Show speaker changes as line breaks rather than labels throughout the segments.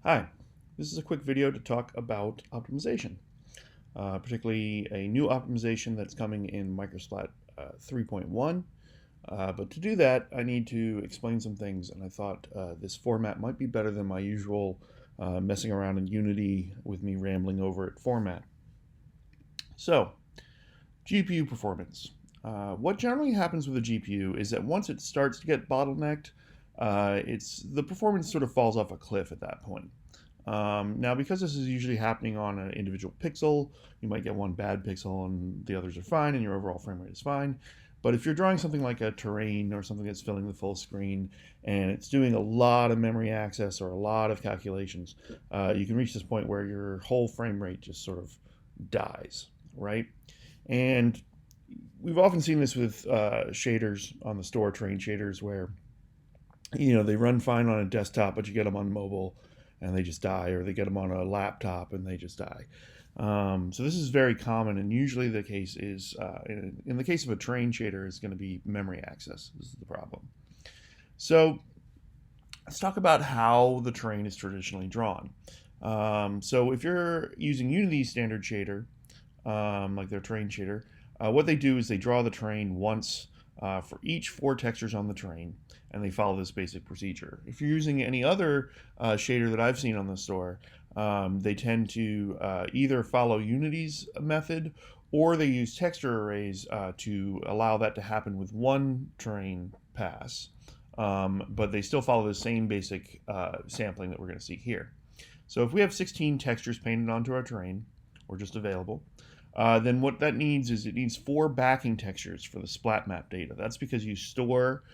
Hi, this is a quick video to talk about optimization, particularly a new optimization that's coming in MicroSplat 3.1. But to do that, I need to explain some things, and I thought this format might be better than my usual messing around in Unity with me rambling over it format. So, GPU performance. What generally happens with a GPU is that once it starts to get bottlenecked, the performance sort of falls off a cliff at that point. Now, because this is usually happening on an individual pixel, you might get one bad pixel and the others are fine, and your overall frame rate is fine. But if you're drawing something like a terrain or something that's filling the full screen and it's doing a lot of memory access or a lot of calculations, you can reach this point where your whole frame rate just sort of dies, right? And we've often seen this with shaders on the store, terrain shaders, where they run fine on a desktop, but you get them on mobile and they just die, or they get them on a laptop and they just die. So this is very common, and usually the case is, in the case of a terrain shader, it's going to be memory access. This is the problem. So let's talk about how the terrain is traditionally drawn. So if you're using Unity standard shader, like their terrain shader, what they do is they draw the terrain once for each 4 textures on the terrain, and they follow this basic procedure. If you're using any other shader that I've seen on the store, they tend to either follow Unity's method, or they use texture arrays to allow that to happen with one terrain pass, but they still follow the same basic sampling that we're going to see here. So if we have 16 textures painted onto our terrain, or just available, then what that needs is it needs 4 backing textures for the splat map data. That's because you store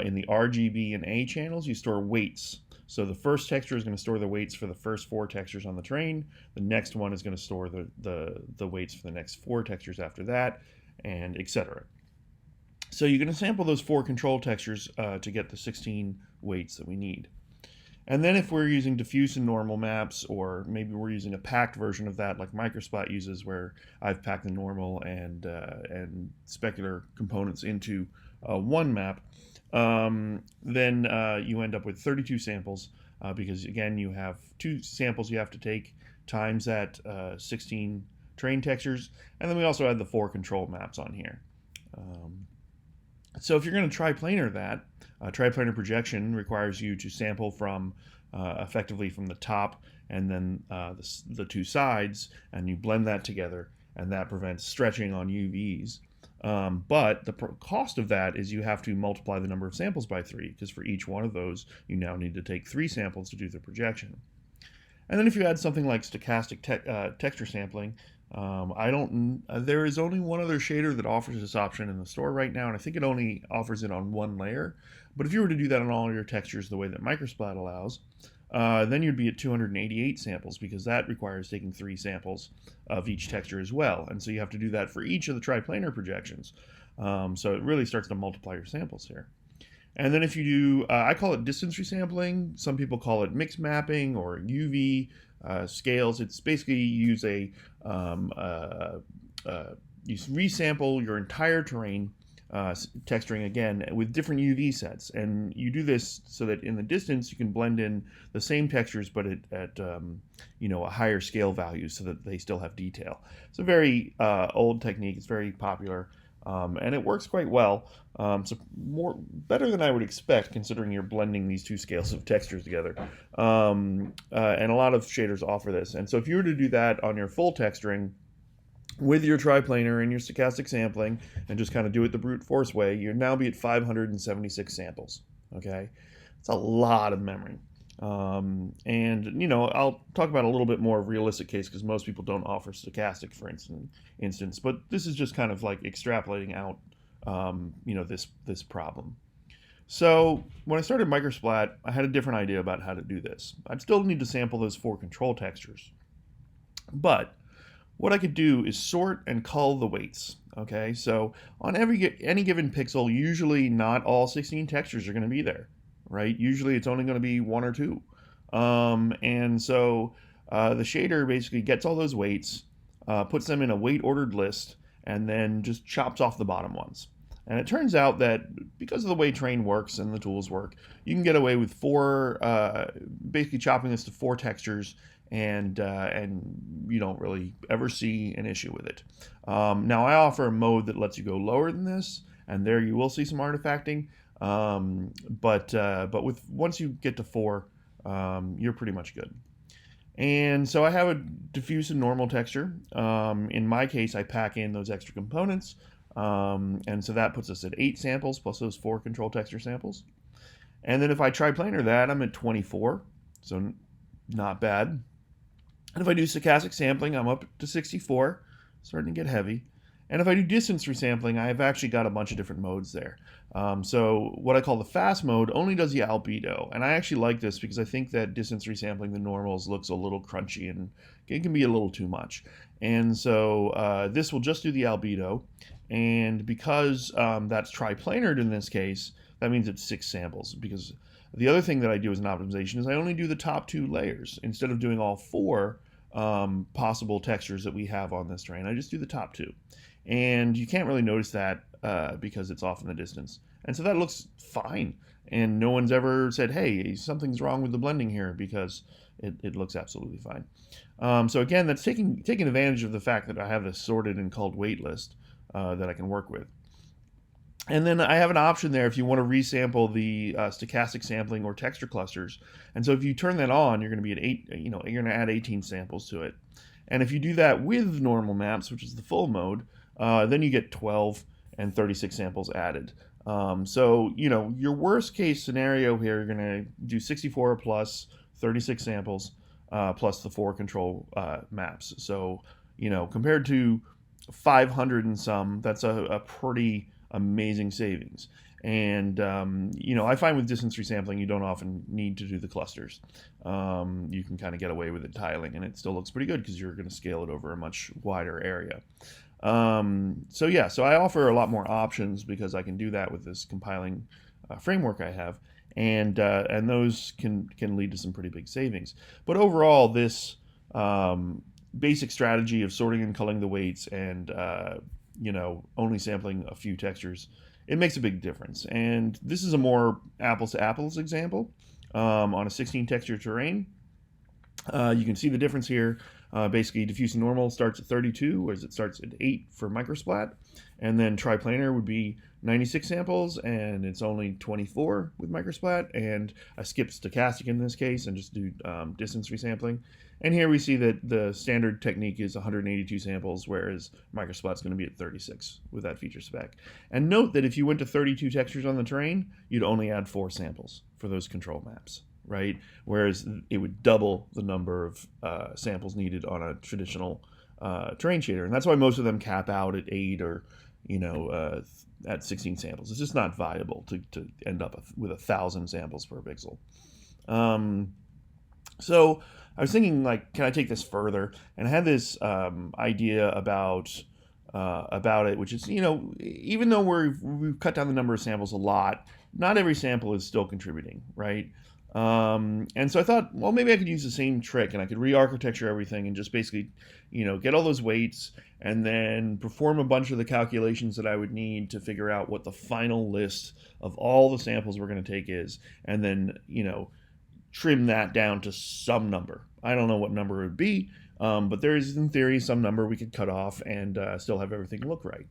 in the RGB and A channels, you store weights. So the first texture is going to store the weights for the first 4 textures on the terrain. The next one is going to store the weights for the next 4 textures after that, and etc. So you're going to sample those 4 control textures to get the 16 weights that we need. And then if we're using diffuse and normal maps, or maybe we're using a packed version of that like MicroSplat uses, where I've packed the normal and specular components into one map, then you end up with 32 samples, because again you have 2 samples you have to take times that 16 terrain textures, and then we also add the 4 control maps on here. So if you're going to triplanar that, triplanar projection requires you to sample from effectively from the top and then the 2 sides, and you blend that together, and that prevents stretching on UVs. But the cost of that is you have to multiply the number of samples by 3, because for each one of those you now need to take 3 samples to do the projection. And then if you add something like stochastic texture sampling, there is only one other shader that offers this option in the store right now, and I think it only offers it on 1 layer. But if you were to do that on all your textures the way that MicroSplat allows, then you'd be at 288 samples, because that requires taking 3 samples of each texture as well. And so you have to do that for each of the triplanar projections. So it really starts to multiply your samples here. And then if you do, I call it distance resampling. Some people call it mix mapping or UV scales. It's basically you resample your entire terrain, texturing again with different UV sets, and you do this so that in the distance you can blend in the same textures, but at a higher scale value, so that they still have detail. It's a very old technique. It's very popular. And it works quite well. So better than I would expect, considering you're blending these 2 scales of textures together. And a lot of shaders offer this. And so if you were to do that on your full texturing with your triplanar and your stochastic sampling, and just kind of do it the brute force way, you'd now be at 576 samples. Okay, it's a lot of memory. And I'll talk about a little bit more of realistic case, because most people don't offer stochastic, for instance, but this is just kind of like extrapolating out this problem. So when I started MicroSplat, I had a different idea about how to do this. I'd still need to sample those 4 control textures, but what I could do is sort and cull the weights. Okay, so on any given pixel, usually not all 16 textures are going to be there, right? Usually it's only going to be 1 or 2. And so the shader basically gets all those weights, puts them in a weight ordered list, and then just chops off the bottom ones. And it turns out that because of the way Terrain works and the tools work, you can get away with basically chopping this to 4 textures, and you don't really ever see an issue with it. Now I offer a mode that lets you go lower than this, and there you will see some artifacting. But with once you get to 4, you're pretty much good. And so I have a diffuse and normal texture. In my case, I pack in those extra components. And so that puts us at 8 samples plus those 4 control texture samples. And then if I triplanar that, I'm at 24. So not bad. And if I do stochastic sampling, I'm up to 64. Starting to get heavy. And if I do distance resampling, I've actually got a bunch of different modes there. So what I call the fast mode only does the albedo. And I actually like this because I think that distance resampling the normals looks a little crunchy and it can be a little too much. And so this will just do the albedo. And because that's triplanared in this case, that means it's 6 samples. Because the other thing that I do as an optimization is I only do the top 2 layers. Instead of doing all 4 possible textures that we have on this terrain, I just do the top 2. And you can't really notice that because it's off in the distance. And so that looks fine. And no one's ever said, hey, something's wrong with the blending here, because it looks absolutely fine. So again, that's taking advantage of the fact that I have this sorted and called wait list that I can work with. And then I have an option there if you want to resample the stochastic sampling or texture clusters. And so if you turn that on, you're going to be at 8, you're going to add 18 samples to it. And if you do that with normal maps, which is the full mode, then you get 12 and 36 samples added. So, your worst case scenario here, you're going to do 64 plus 36 samples plus the 4 control maps. So, compared to 500 and some, that's a pretty amazing savings. And, I find with distance resampling, you don't often need to do the clusters. You can kind of get away with it tiling, and it still looks pretty good because you're going to scale it over a much wider area. So I offer a lot more options because I can do that with this compiling framework I have, and those can lead to some pretty big savings. But overall, this basic strategy of sorting and culling the weights and only sampling a few textures, it makes a big difference. And this is a more apples to apples example on a 16 texture terrain. You can see the difference here. Basically, diffuse and normal starts at 32, whereas it starts at 8 for MicroSplat. And then triplanar would be 96 samples, and it's only 24 with MicroSplat. And I skip stochastic in this case and just do distance resampling. And here we see that the standard technique is 182 samples, whereas MicroSplat's going to be at 36 with that feature spec. And note that if you went to 32 textures on the terrain, you'd only add 4 samples for those control maps. Right? Whereas it would double the number of samples needed on a traditional terrain shader. And that's why most of them cap out at 8 or, at 16 samples. It's just not viable to end up with 1,000 samples per pixel. So I was thinking, can I take this further? And I had this idea about it, which is, even though we've cut down the number of samples a lot, not every sample is still contributing, right? And so I thought, well, maybe I could use the same trick and I could re-architecture everything and just basically, get all those weights and then perform a bunch of the calculations that I would need to figure out what the final list of all the samples we're going to take is, and then, trim that down to some number. I don't know what number it would be, but there is, in theory, some number we could cut off and still have everything look right.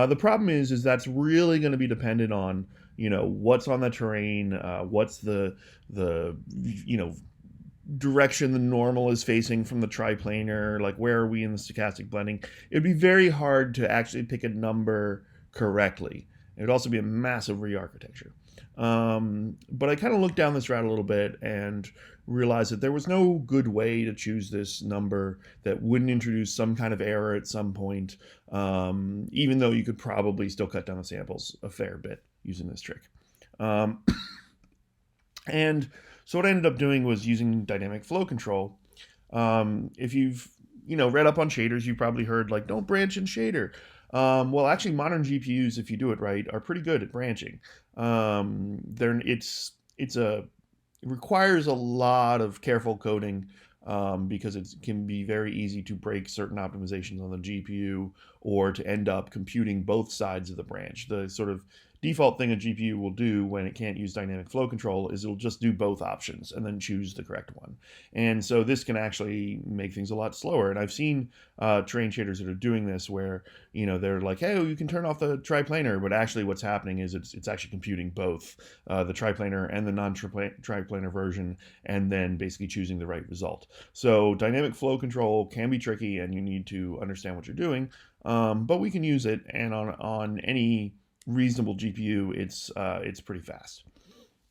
The problem is that's really going to be dependent on, what's on the terrain, what's the direction the normal is facing from the triplanar, where are we in the stochastic blending. It would be very hard to actually pick a number correctly. It would also be a massive re-architecture. But I kind of looked down this route a little bit and realized that there was no good way to choose this number that wouldn't introduce some kind of error at some point, even though you could probably still cut down the samples a fair bit using this trick. And so what I ended up doing was using dynamic flow control. If you've read up on shaders, you've probably heard don't branch in shader. Well, actually, modern GPUs, if you do it right, are pretty good at branching. It requires a lot of careful coding because it can be very easy to break certain optimizations on the GPU or to end up computing both sides of the branch. The sort of default thing a GPU will do when it can't use dynamic flow control is it'll just do both options and then choose the correct one. And so this can actually make things a lot slower. And I've seen terrain shaders that are doing this where, they're like, hey, you can turn off the triplanar, but actually what's happening is it's actually computing both the triplanar and the non-triplanar version, and then basically choosing the right result. So dynamic flow control can be tricky, and you need to understand what you're doing, but we can use it, and on any reasonable GPU, it's pretty fast.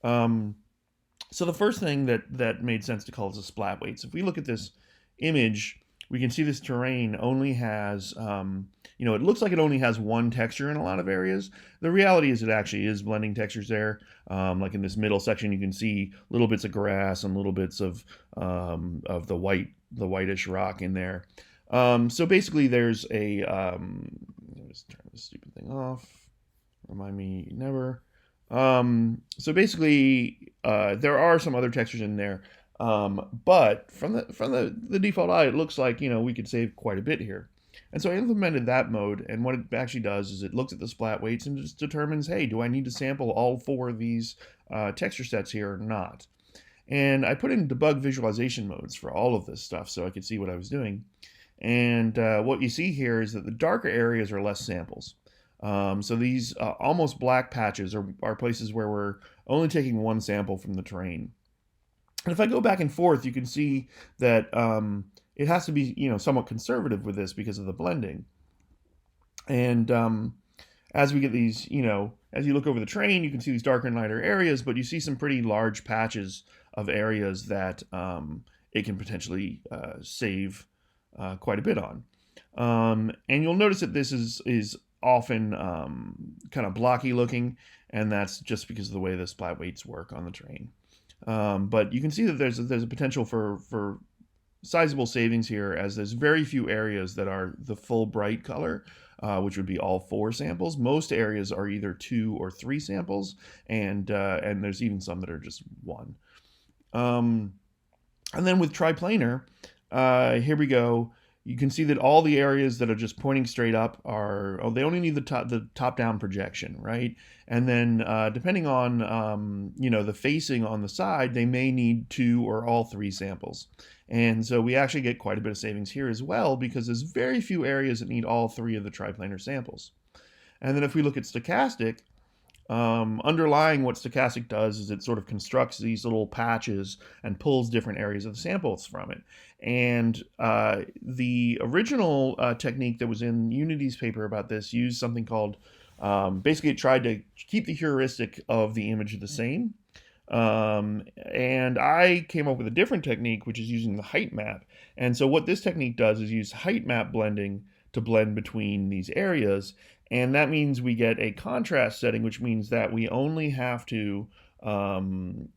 So the first thing that made sense to call is the splat weights. If we look at this image, we can see this terrain only has, it looks like it only has one texture in a lot of areas. The reality is it actually is blending textures there. Like in this middle section, you can see little bits of grass and little bits of the whitish rock in there. So basically there's a, let's turn this stupid thing off. Remind me never. So basically, there are some other textures in there, but from the default eye, it looks like we could save quite a bit here. And so I implemented that mode, and what it actually does is it looks at the splat weights and just determines, hey, do I need to sample all 4 of these texture sets here or not? And I put in debug visualization modes for all of this stuff so I could see what I was doing. And what you see here is that the darker areas are less samples. So these almost black patches are places where we're only taking one sample from the terrain. And if I go back and forth, you can see that it has to be somewhat conservative with this because of the blending. And as we get these, as you look over the terrain, you can see these darker and lighter areas, but you see some pretty large patches of areas that it can potentially save quite a bit on. And you'll notice that this is often kind of blocky looking, and that's just because of the way the splat weights work on the terrain. But you can see that there's a potential for sizable savings here, as there's very few areas that are the full bright color, which would be all 4 samples. Most areas are either 2 or 3 samples, and there's even some that are just 1. And then with triplanar, here we go. You can see that all the areas that are just pointing straight up they only need the top-down projection, right? And then depending on, the facing on the side, they may need 2 or all 3 samples. And so we actually get quite a bit of savings here as well, because there's very few areas that need all 3 of the triplanar samples. And then if we look at Stochastic, underlying what Stochastic does is it sort of constructs these little patches and pulls different areas of the samples from it. And the original technique that was in Unity's paper about this used something called, basically it tried to keep the heuristic of the image the same. And I came up with a different technique, which is using the height map. And so what this technique does is use height map blending to blend between these areas. And that means we get a contrast setting, which means that we only have to,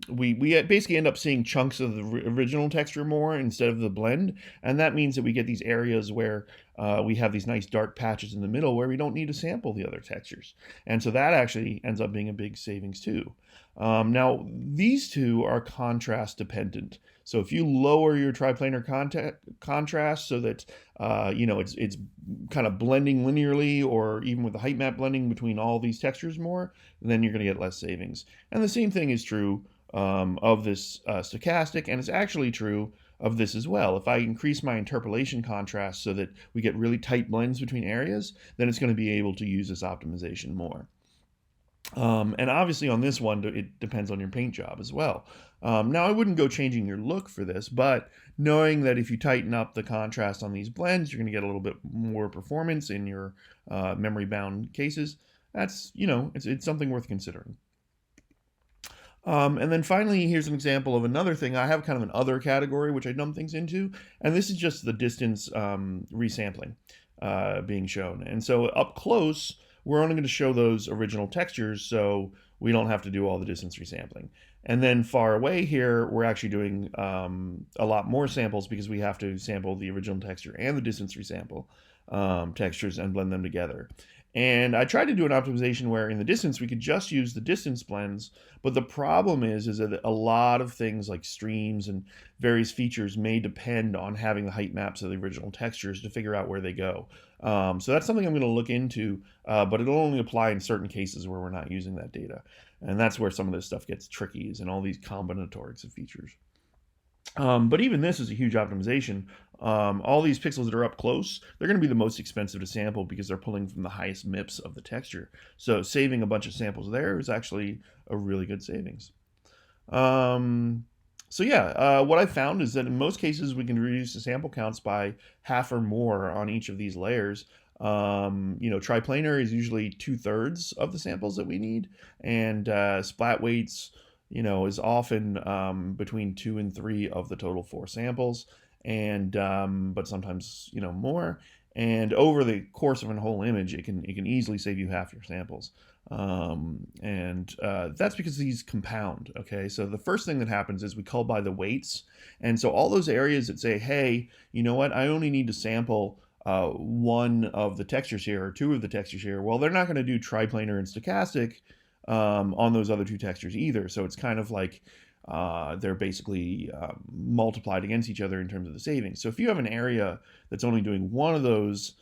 we basically end up seeing chunks of the original texture more instead of the blend. And that means that we get these areas where we have these nice dark patches in the middle where we don't need to sample the other textures. And so that actually ends up being a big savings too. Now, these two are contrast dependent. So if you lower your triplanar contrast so that, it's kind of blending linearly, or even with the height map blending between all these textures more, then you're going to get less savings. And the same thing is true of this stochastic, and it's actually true of this as well. If I increase my interpolation contrast so that we get really tight blends between areas, then it's going to be able to use this optimization more. And obviously on this one, it depends on your paint job as well. Now, I wouldn't go changing your look for this, but knowing that if you tighten up the contrast on these blends, you're going to get a little bit more performance in your memory-bound cases. That's, it's something worth considering. And then finally, here's an example of another thing. I have kind of an other category, which I dump things into, and this is just the distance resampling being shown. And so up close, we're only going to show those original textures, so we don't have to do all the distance resampling. And then far away here, we're actually doing a lot more samples because we have to sample the original texture and the distance resample textures and blend them together. And I tried to do an optimization where in the distance we could just use the distance blends, but the problem is that a lot of things like streams and various features may depend on having the height maps of the original textures to figure out where they go. So that's something I'm going to look into, but it'll only apply in certain cases where we're not using that data. And that's where some of this stuff gets tricky, is in all these combinatorics of features. But even this is a huge optimization. All these pixels that are up close, they're going to be the most expensive to sample because they're pulling from the highest MIPS of the texture. So saving a bunch of samples there is actually a really good savings. So yeah, what I found is that in most cases we can reduce the sample counts by half or more on each of these layers. Triplanar is usually 2/3 of the samples that we need, and splat weights, is often between 2 and 3 of the total 4 samples, and but sometimes more. And over the course of a whole image, it can easily save you half your samples. And that's because these compound. Okay, so the first thing that happens is we call by the weights, and so all those areas that say, hey, you know what, I only need to sample one of the textures here or two of the textures here. Well, they're not going to do triplanar and stochastic on those other two textures either. So it's kind of like they're basically multiplied against each other in terms of the savings. So if you have an area that's only doing one of those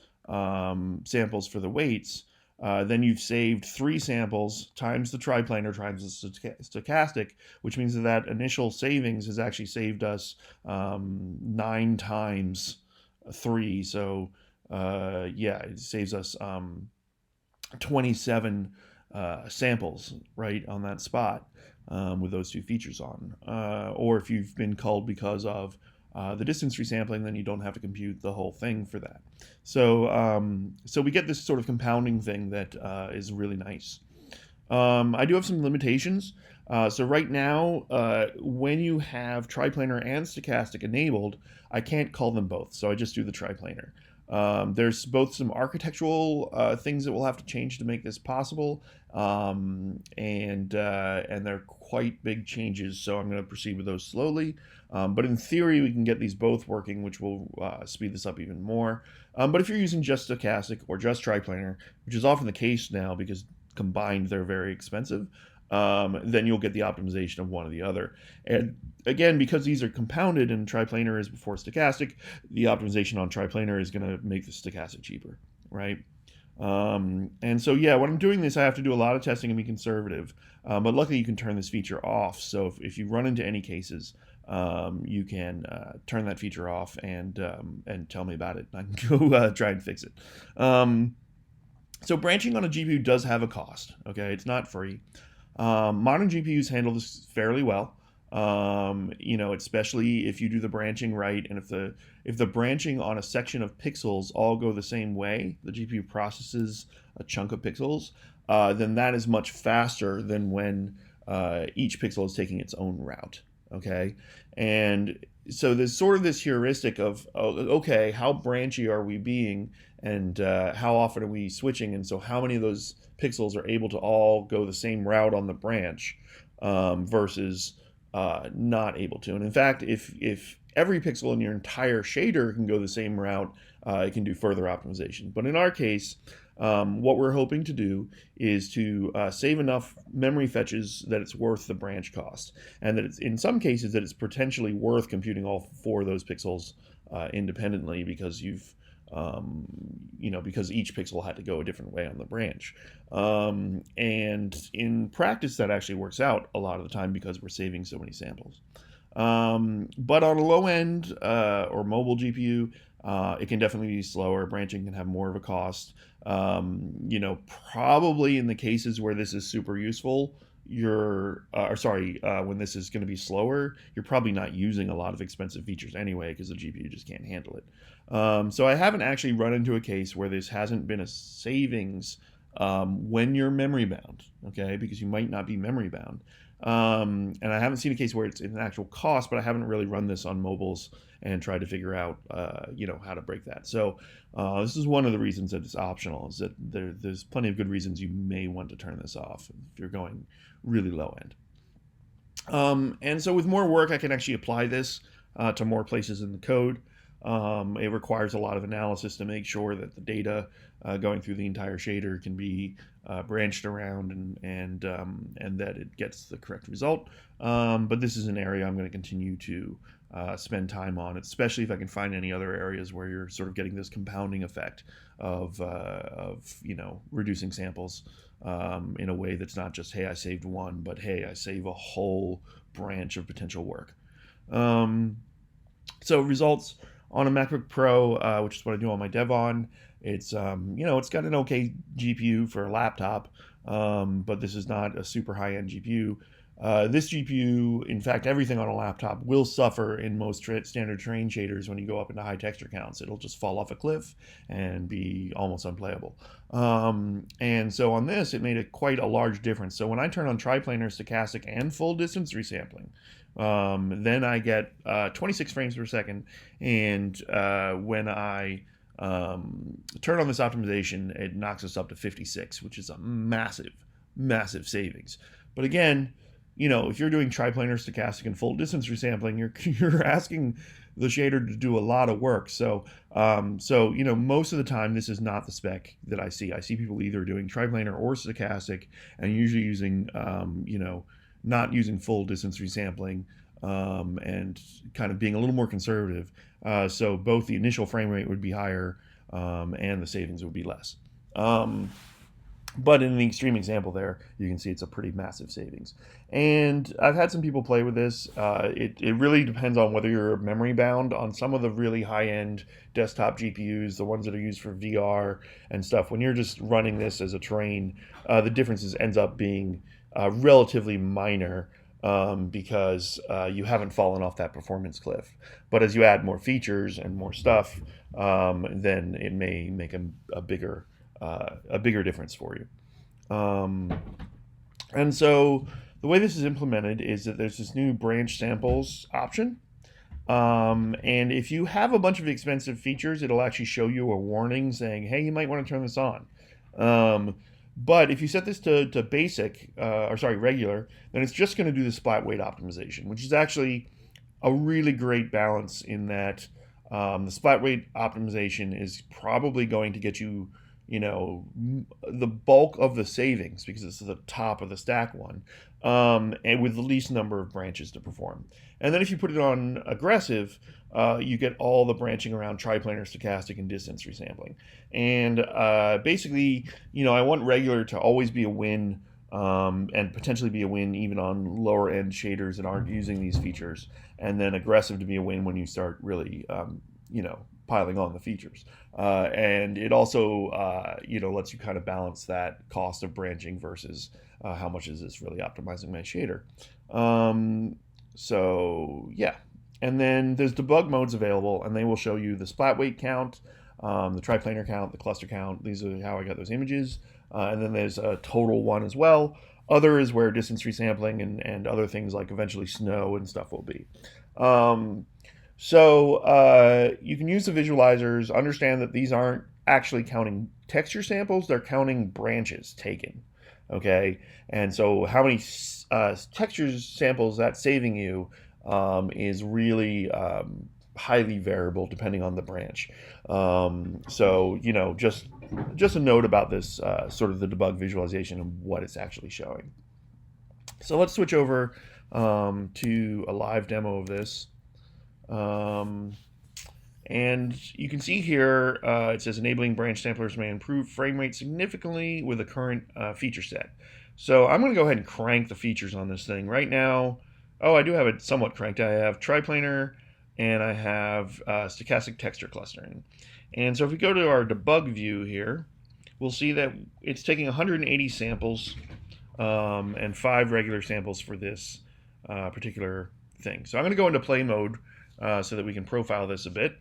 samples for the weights, then you've saved 3 samples times the triplanar times the stochastic, which means that initial savings has actually saved us 9 times 3. So yeah, it saves us 27 samples right on that spot with those 2 features on. Or if you've been culled because of the distance resampling, then you don't have to compute the whole thing for that. So we get this sort of compounding thing that is really nice. I do have some limitations. So right now, when you have triplanar and stochastic enabled, I can't call them both, so I just do the triplanar. There's both some architectural things that we'll have to change to make this possible, and they're quite big changes, so I'm going to proceed with those slowly. But in theory, we can get these both working, which will speed this up even more. But if you're using just stochastic or just triplanar, which is often the case now because combined they're very expensive, then you'll get the optimization of one or the other. And again, because these are compounded and triplanar is before stochastic, the optimization on triplanar is going to make the stochastic cheaper, right? And so yeah, when I'm doing this, I have to do a lot of testing and be conservative. But luckily, you can turn this feature off. So if you run into any cases, you can turn that feature off and tell me about it. I can go try and fix it. So branching on a GPU does have a cost. Okay, it's not free. Modern GPUs handle this fairly well. Especially if you do the branching right, and if the branching on a section of pixels all go the same way, the GPU processes a chunk of pixels, then that is much faster than when each pixel is taking its own route. Okay, and so there's sort of this heuristic of, okay, how branchy are we being, and how often are we switching, and so how many of those pixels are able to all go the same route on the branch versus not able to. And in fact, if every pixel in your entire shader can go the same route, it can do further optimization. But in our case, what we're hoping to do is to save enough memory fetches that it's worth the branch cost, and that it's, in some cases, that it's potentially worth computing all 4 of those pixels independently because because each pixel had to go a different way on the branch. And in practice, that actually works out a lot of the time because we're saving so many samples. But on a low end or mobile GPU, it can definitely be slower. Branching can have more of a cost. Probably in the cases where this is super useful, when this is going to be slower, you're probably not using a lot of expensive features anyway because the GPU just can't handle it. So I haven't actually run into a case where this hasn't been a savings when you're memory bound, okay, because you might not be memory bound. And I haven't seen a case where it's an actual cost, but I haven't really run this on mobiles and tried to figure out, how to break that. So this is one of the reasons that it's optional, is that there's plenty of good reasons you may want to turn this off if you're going really low end. And so with more work, I can actually apply this to more places in the code. It requires a lot of analysis to make sure that the data going through the entire shader can be branched around and that it gets the correct result. But this is an area I'm going to continue to spend time on, especially if I can find any other areas where you're sort of getting this compounding effect of reducing samples in a way that's not just, hey, I saved one, but hey, I save a whole branch of potential work. So results on a MacBook Pro, which is what I do all my dev on. It's it's got an okay GPU for a laptop, but this is not a super high-end GPU. This GPU, in fact, everything on a laptop will suffer in most standard terrain shaders when you go up into high texture counts. It'll just fall off a cliff and be almost unplayable. And so on this, it made quite a large difference. So when I turn on triplanar, stochastic, and full distance resampling, then I get 26 frames per second. And when I turn on this optimization, it knocks us up to 56, which is a massive, massive savings. But again, if you're doing triplanar, stochastic, and full distance resampling, you're asking the shader to do a lot of work. So most of the time, this is not the spec that I see. I see people either doing triplanar or stochastic, and usually using, not using full distance resampling, and kind of being a little more conservative. So both the initial frame rate would be higher, and the savings would be less. But in the extreme example there, you can see it's a pretty massive savings. And I've had some people play with this. It really depends on whether you're memory bound. On some of the really high-end desktop GPUs, the ones that are used for VR and stuff, when you're just running this as a terrain, the differences ends up being relatively minor, because you haven't fallen off that performance cliff. But as you add more features and more stuff, then it may make a bigger difference for you. And so the way this is implemented is that there's this new branch samples option. And if you have a bunch of expensive features, it'll actually show you a warning saying, hey, you might want to turn this on. But if you set this to basic, regular, then it's just going to do the splat weight optimization, which is actually a really great balance in that the splat weight optimization is probably going to get you, the bulk of the savings because it's the top of the stack one, and with the least number of branches to perform. And then if you put it on aggressive, you get all the branching around triplanar, stochastic, and distance resampling. And basically, I want regular to always be a win, and potentially be a win even on lower end shaders that aren't using these features. And then aggressive to be a win when you start really, piling on the features. And it also, lets you kind of balance that cost of branching versus how much is this really optimizing my shader. So yeah. And then there's debug modes available, and they will show you the splat weight count, the triplanar count, the cluster count. These are how I got those images. And then there's a total one as well. Other is where distance resampling and other things like eventually snow and stuff will be. So you can use the visualizers, understand that these aren't actually counting texture samples, they're counting branches taken, okay? And so how many texture samples that's saving you is really highly variable depending on the branch. So, just a note about this, sort of the debug visualization and what it's actually showing. So let's switch over to a live demo of this. And you can see here, it says enabling branch samplers may improve frame rate significantly with the current feature set. So I'm going to go ahead and crank the features on this thing right now. Oh, I do have it somewhat cranked. I have triplanar and I have stochastic texture clustering. And so if we go to our debug view here, we'll see that it's taking 180 samples and 5 regular samples for this particular thing. So I'm going to go into play mode so that we can profile this a bit.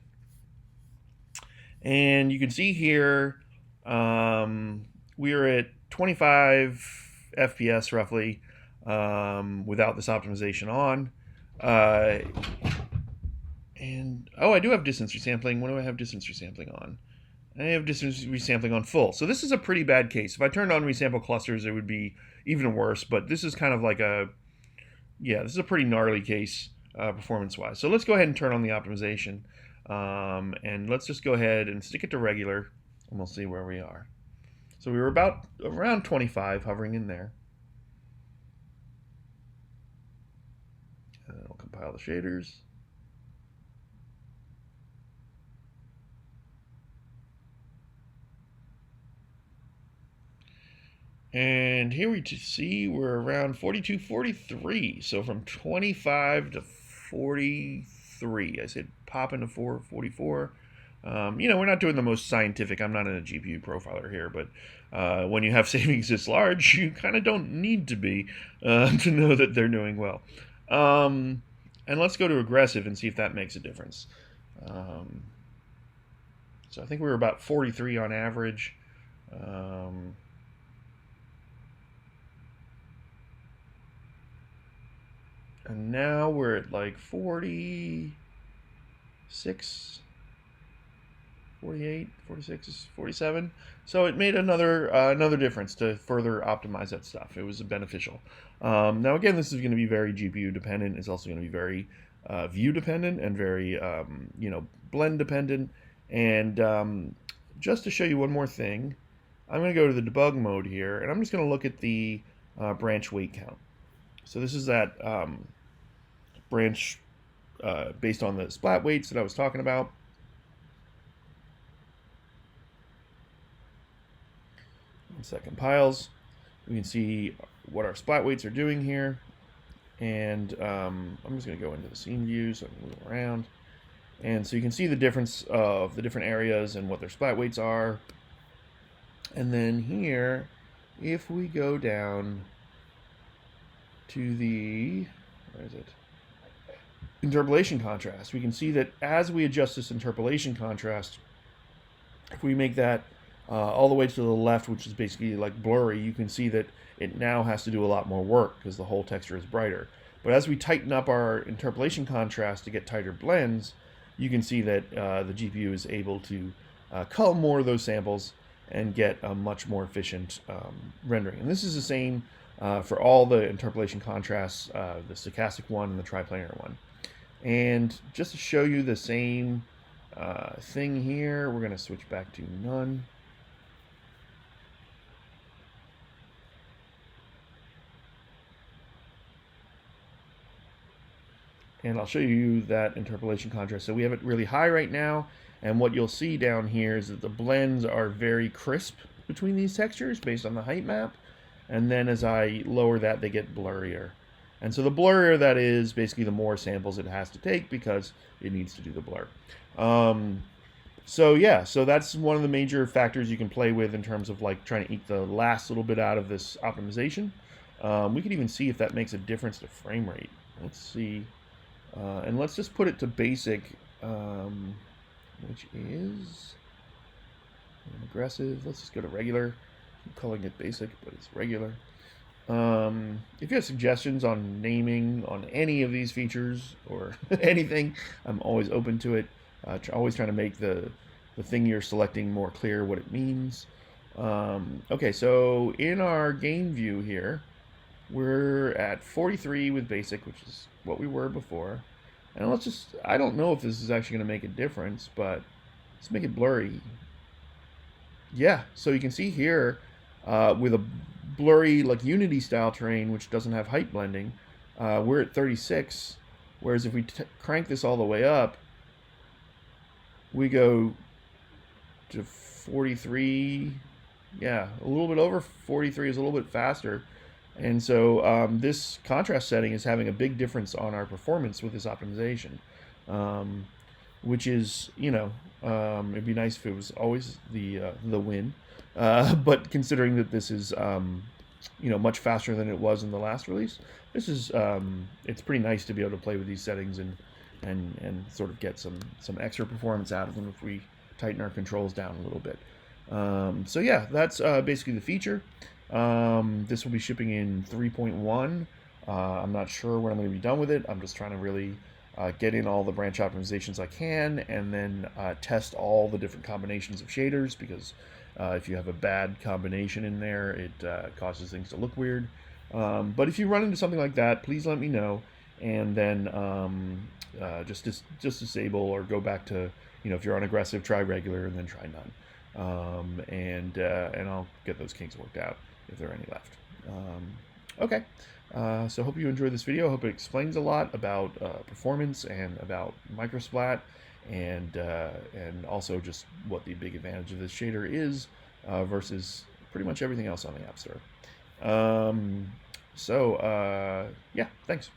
And you can see here we are at 25 FPS roughly without this optimization on. And I do have distance resampling. What do I have distance resampling on? I have distance resampling on full. So this is a pretty bad case. If I turned on resample clusters, it would be even worse. But this is kind of like this is a pretty gnarly case performance-wise. So let's go ahead and turn on the optimization. And let's just go ahead and stick it to regular, and we'll see where we are. So we were about around 25, hovering in there. And it'll compile the shaders. And here we see we're around 42, 43. So from 25 to 43. I said pop into 44. We're not doing the most scientific. I'm not in a GPU profiler here, but when you have savings this large, you kind of don't need to be to know that they're doing well. And let's go to aggressive and see if that makes a difference. So I think we were about 43 on average. And now we're at like 46, 48, 46, 47. So it made another difference to further optimize that stuff. It was beneficial. Now again, this is going to be very GPU dependent. It's also going to be very view dependent and very blend dependent. And just to show you one more thing, I'm going to go to the debug mode here, and I'm just going to look at the branch weight count. So this is that branch based on the splat weights that I was talking about. Once that compiles, we can see what our splat weights are doing here. And I'm just going to go into the scene view so I can move around. And so you can see the difference of the different areas and what their splat weights are. And then here, if we go down to the, where is it? Interpolation contrast, we can see that as we adjust this interpolation contrast, if we make that all the way to the left, which is basically like blurry, you can see that it now has to do a lot more work because the whole texture is brighter. But as we tighten up our interpolation contrast to get tighter blends, you can see that the GPU is able to cull more of those samples and get a much more efficient rendering. And this is the same for all the interpolation contrasts, the stochastic one and the triplanar one. And just to show you the same thing here, we're going to switch back to none. And I'll show you that interpolation contrast. So we have it really high right now, and what you'll see down here is that the blends are very crisp between these textures based on the height map, and then as I lower that, they get blurrier. And so the blurrier that is, basically the more samples it has to take because it needs to do the blur. So yeah, so that's one of the major factors you can play with in terms of like trying to eke the last little bit out of this optimization. We could even see if that makes a difference to frame rate. Let's see. And let's just put it to basic, which is aggressive. Let's just go to regular. I'm calling it basic, but it's regular. If you have suggestions on naming on any of these features or anything, I'm always open to it. Always trying to make the thing you're selecting more clear what it means. Okay, so in our game view here, we're at 43 with basic, which is what we were before. And let's just, I don't know if this is actually going to make a difference, but let's make it blurry. Yeah, so you can see here with a blurry like Unity style terrain, which doesn't have height blending, we're at 36. Whereas if we crank this all the way up, we go to 43. Yeah, a little bit over 43 is a little bit faster. And so this contrast setting is having a big difference on our performance with this optimization, which is, it'd be nice if it was always the win. But considering that this is, much faster than it was in the last release, this is, it's pretty nice to be able to play with these settings and sort of get some extra performance out of them if we tighten our controls down a little bit. So yeah, that's basically the feature. This will be shipping in 3.1. I'm not sure when I'm going to be done with it. I'm just trying to really get in all the branch optimizations I can, and then test all the different combinations of shaders, because if you have a bad combination in there, it causes things to look weird. But if you run into something like that, please let me know, and then just disable or go back to, if you're on aggressive, try regular and then try none. And I'll get those kinks worked out if there are any left. Okay, so hope you enjoyed this video. I hope it explains a lot about performance and about MicroSplat, and also just what the big advantage of this shader is versus pretty much everything else on the App Store. Yeah, thanks.